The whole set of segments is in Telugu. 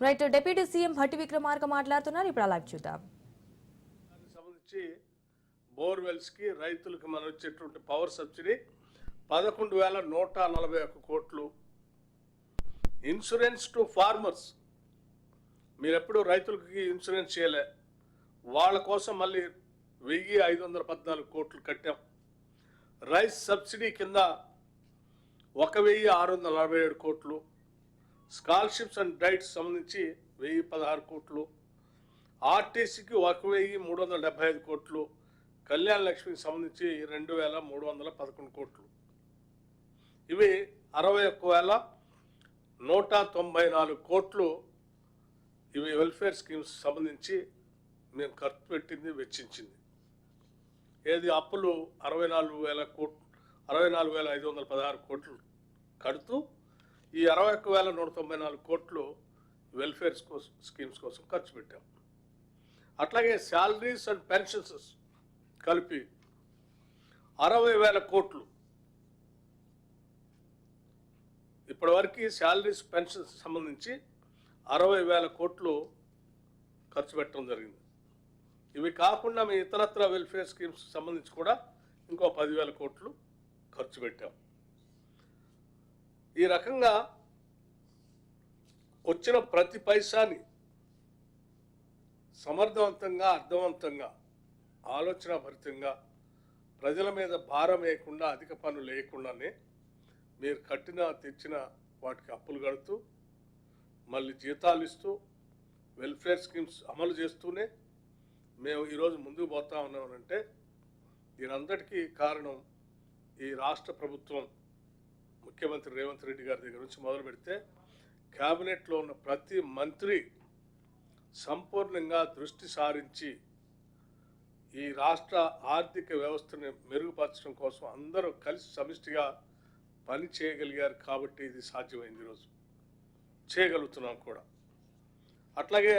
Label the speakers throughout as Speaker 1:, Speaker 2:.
Speaker 1: Right. Deputy CM Bhatti Vikramarka మాట్లాడుతున్నారు. ఇప్పుడు అలా చూద్దాం.
Speaker 2: సంబంధించి బోర్వెల్స్ కి రైతులకు మనం వచ్చేటువంటి పవర్ సబ్సిడీ 11,141 కోట్లు. ఇన్సూరెన్స్ టు ఫార్మర్స్, మీరు ఎప్పుడు రైతులకి ఇన్సూరెన్స్ చేయలే, వాళ్ళ కోసం మళ్ళీ 1,514 కోట్లు కట్టాం. రైస్ సబ్సిడీ కింద 1,647 కోట్లు. స్కాలర్షిప్స్ అండ్ డైట్స్ సంబంధించి 1,016 కోట్లు. ఆర్టీసీకి 1,375 కోట్లు. కళ్యాణ లక్ష్మికి సంబంధించి 2,311 కోట్లు. ఇవి 61,194 కోట్లు. ఇవి వెల్ఫేర్ స్కీమ్స్ సంబంధించి మేము ఖర్చు పెట్టింది, వెచ్చించింది. ఏది అప్పులు 64,000 కోట్లు, 64,516 కోట్లు కడుతూ ఈ 61,194 కోట్లు వెల్ఫేర్ స్కీమ్స్ కోసం ఖర్చు పెట్టాం. అట్లాగే శాలరీస్ అండ్ పెన్షన్స్ కలిపి 60,000 కోట్లు. ఇప్పటివరకు శాలరీస్ పెన్షన్స్ సంబంధించి 60,000 కోట్లు ఖర్చు పెట్టడం జరిగింది. ఇవి కాకుండా మీ ఇతరత్ర వెల్ఫేర్ స్కీమ్స్ సంబంధించి కూడా ఇంకో 10,000 కోట్లు ఖర్చు పెట్టాం. ఈ రకంగా వచ్చిన ప్రతి పైసాని సమర్థవంతంగా, అర్థవంతంగా, ఆలోచనాభరితంగా ప్రజల మీద భారం వేయకుండా, అధిక పన్నులు వేయకుండానే మీరు కట్టిన తెచ్చిన వాటికి అప్పులు కడుతూ, మళ్ళీ జీతాలు ఇస్తూ, వెల్ఫేర్ స్కీమ్స్ అమలు చేస్తూనే మేము ఈరోజు ముందుకు పోతా ఉన్నామంటే దీనంతటికీ కారణం ఈ రాష్ట్ర ప్రభుత్వం, ముఖ్యమంత్రి రేవంత్ రెడ్డి గారి దగ్గర నుంచి మొదలు పెడితే క్యాబినెట్లో ఉన్న ప్రతి మంత్రి సంపూర్ణంగా దృష్టి సారించి ఈ రాష్ట్ర ఆర్థిక వ్యవస్థని మెరుగుపరచడం కోసం అందరూ కలిసి సమిష్టిగా పని చేయగలిగారు. కాబట్టి ఇది సాధ్యమైంది, ఈరోజు చేయగలుగుతున్నాం కూడా. అట్లాగే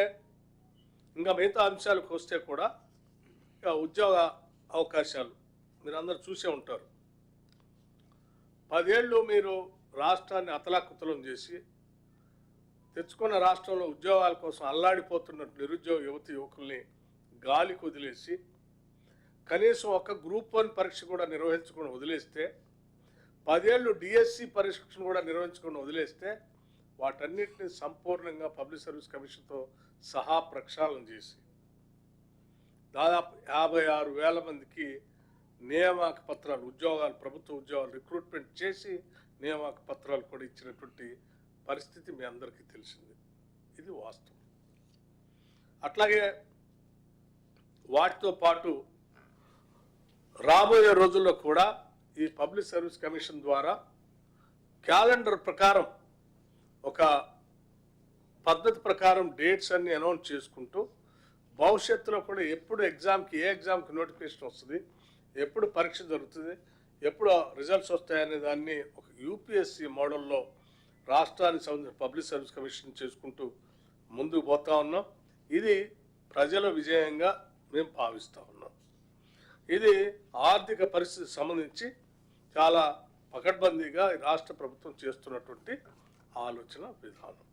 Speaker 2: ఇంకా మిగతా అంశాలకు వస్తే కూడా ఇక ఉద్యోగ అవకాశాలు మీరు అందరూ చూసే ఉంటారు. 10 ఏళ్ళు మీరు రాష్ట్రాన్ని అతలాకుతలం చేసి తెచ్చుకున్న రాష్ట్రంలో ఉద్యోగాల కోసం అల్లాడిపోతున్న నిరుద్యోగ యువతి యువకుల్ని గాలికి వదిలేసి కనీసం ఒక గ్రూప్ 1 పరీక్ష కూడా నిర్వహించకుండా వదిలేస్తే, 10 ఏళ్ళు డిఎస్సి పరీక్షను కూడా నిర్వహించకుండా వదిలేస్తే, వాటన్నిటిని సంపూర్ణంగా పబ్లిక్ సర్వీస్ కమిషన్తో సహా ప్రక్షాళన చేసి దాదాపు 56,000 మందికి నియామక పత్రాలు, ఉద్యోగాలు, ప్రభుత్వ ఉద్యోగాలు రిక్రూట్మెంట్ చేసి నియామక పత్రాలు కూడా ఇచ్చినటువంటి పరిస్థితి మీ అందరికీ తెలిసింది. ఇది వాస్తవం. అట్లాగే వాటితో పాటు రాబోయే రోజుల్లో కూడా ఈ పబ్లిక్ సర్వీస్ కమిషన్ ద్వారా క్యాలెండర్ ప్రకారం, ఒక పద్ధతి ప్రకారం డేట్స్ అన్ని అనౌన్స్ చేసుకుంటూ భవిష్యత్తులో కూడా ఎప్పుడు ఎగ్జామ్కి, ఏ ఎగ్జామ్కి నోటిఫికేషన్ వస్తుంది, ఎప్పుడు పరీక్ష జరుగుతుంది, ఎప్పుడు రిజల్ట్స్ వస్తాయనే దాన్ని ఒక యూపీఎస్సీ మోడల్లో రాష్ట్రానికి సంబంధించిన పబ్లిక్ సర్వీస్ కమిషన్ చేసుకుంటూ ముందుకు పోతా ఉన్నాం. ఇది ప్రజల విజయంగా మేము భావిస్తూ ఉన్నాం. ఇది ఆర్థిక పరిస్థితి సంబంధించి చాలా పకడ్బందీగా రాష్ట్ర ప్రభుత్వం చేస్తున్నటువంటి ఆలోచన విధానం.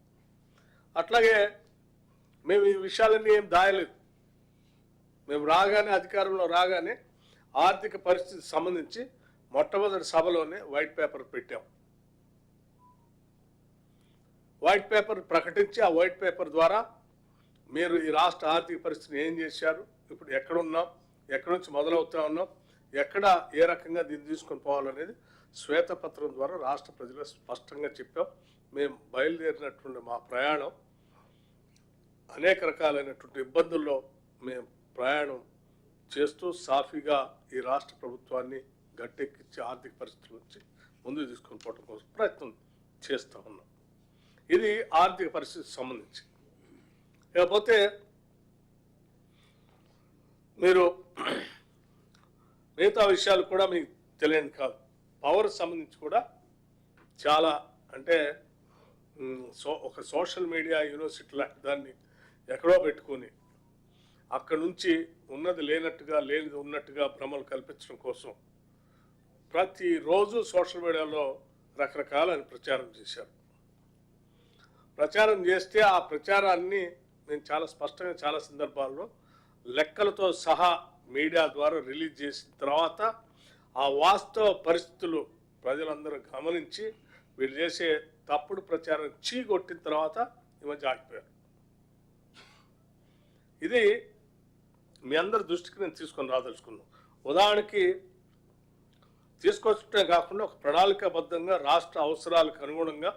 Speaker 2: అట్లాగే మేము ఈ విషయాలన్నీ ఏం దాయలేదు. మేము రాగానే, అధికారంలో రాగానే ఆర్థిక పరిస్థితి సంబంధించి మొట్టమొదటి సభలోనే వైట్ పేపర్ పెట్టాం. వైట్ పేపర్ ప్రకటించి ఆ వైట్ పేపర్ ద్వారా మీరు ఈ రాష్ట్ర ఆర్థిక పరిస్థితిని ఏం చేశారు, ఇప్పుడు ఎక్కడున్నాం, ఎక్కడి నుంచి మొదలవుతా ఉన్నాం, ఎక్కడ ఏ రకంగా దీన్ని తీసుకొని పోవాలనేది శ్వేతపత్రం ద్వారా రాష్ట్ర ప్రజలకు స్పష్టంగా చెప్పాం. మేము బయలుదేరినటువంటి మా ప్రయాణం అనేక రకాలైనటువంటి ఇబ్బందుల్లో మేము ప్రయాణం చేస్తూ సాఫీగా ఈ రాష్ట్ర ప్రభుత్వాన్ని గట్టెక్కించి ఆర్థిక పరిస్థితుల నుంచి ముందుకు తీసుకొని పోవడం కోసం ప్రయత్నం చేస్తూ ఉన్నాం. ఇది ఆర్థిక పరిస్థితికి సంబంధించి. లేకపోతే మీరు మిగతా విషయాలు కూడా మీకు తెలియని కాదు. పవర్ సంబంధించి కూడా చాలా, అంటే ఒక సోషల్ మీడియా యూనివర్సిటీ లాంటి దాన్ని ఎక్కడో పెట్టుకొని అక్కడ నుంచి ఉన్నది లేనట్టుగా, లేనిది ఉన్నట్టుగా భ్రమలు కల్పించడం కోసం ప్రతిరోజు సోషల్ మీడియాలో రకరకాల ప్రచారం చేశారు. ప్రచారం చేస్తే ఆ ప్రచారాన్ని నేను చాలా స్పష్టంగా చాలా సందర్భాల్లో లెక్కలతో సహా మీడియా ద్వారా రిలీజ్ చేసిన తర్వాత ఆ వాస్తవ పరిస్థితులు ప్రజలందరూ గమనించి వీళ్ళు చేసే తప్పుడు ప్రచారం చీకొట్టిన తర్వాత ఈ మధ్య ఆగిపోయారు. ఇది మీ అందరి దృష్టికి నేను తీసుకొని రాదలుచుకున్నాను. ఉదాహరణకి తీసుకొచ్చే కాకుండా ఒక ప్రణాళికాబద్ధంగా రాష్ట్ర అవసరాలకు అనుగుణంగా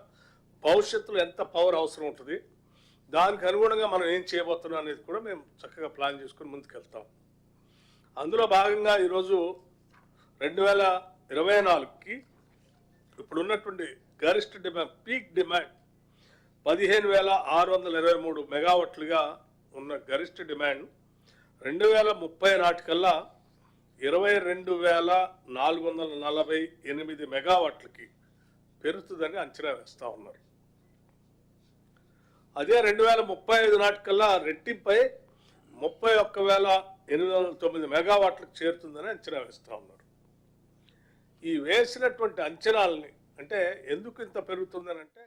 Speaker 2: భవిష్యత్తులో ఎంత పవర్ అవసరం ఉంటుంది, దానికి అనుగుణంగా మనం ఏం చేయబోతున్నాం అనేది కూడా మేము చక్కగా ప్లాన్ చేసుకొని ముందుకెళ్తాం. అందులో భాగంగా ఈరోజు 2024కి ఇప్పుడున్నటువంటి గరిష్ట డిమాండ్ పీక్ డిమాండ్ 15,623 మెగావాట్లుగా ఉన్న గరిష్ట డిమాండ్ 2030 నాటికల్లా 22,448 మెగావాట్లకి పెరుగుతుందని అంచనా వేస్తూ ఉన్నారు. అదే 2035 నాటికల్లా రెట్టింపై 31,809 మెగావాట్లకు చేరుతుందని అంచనా వేస్తూ ఉన్నారు. ఈ వేసినటువంటి అంచనాలని అంటే ఎందుకు ఇంత పెరుగుతుందని అంటే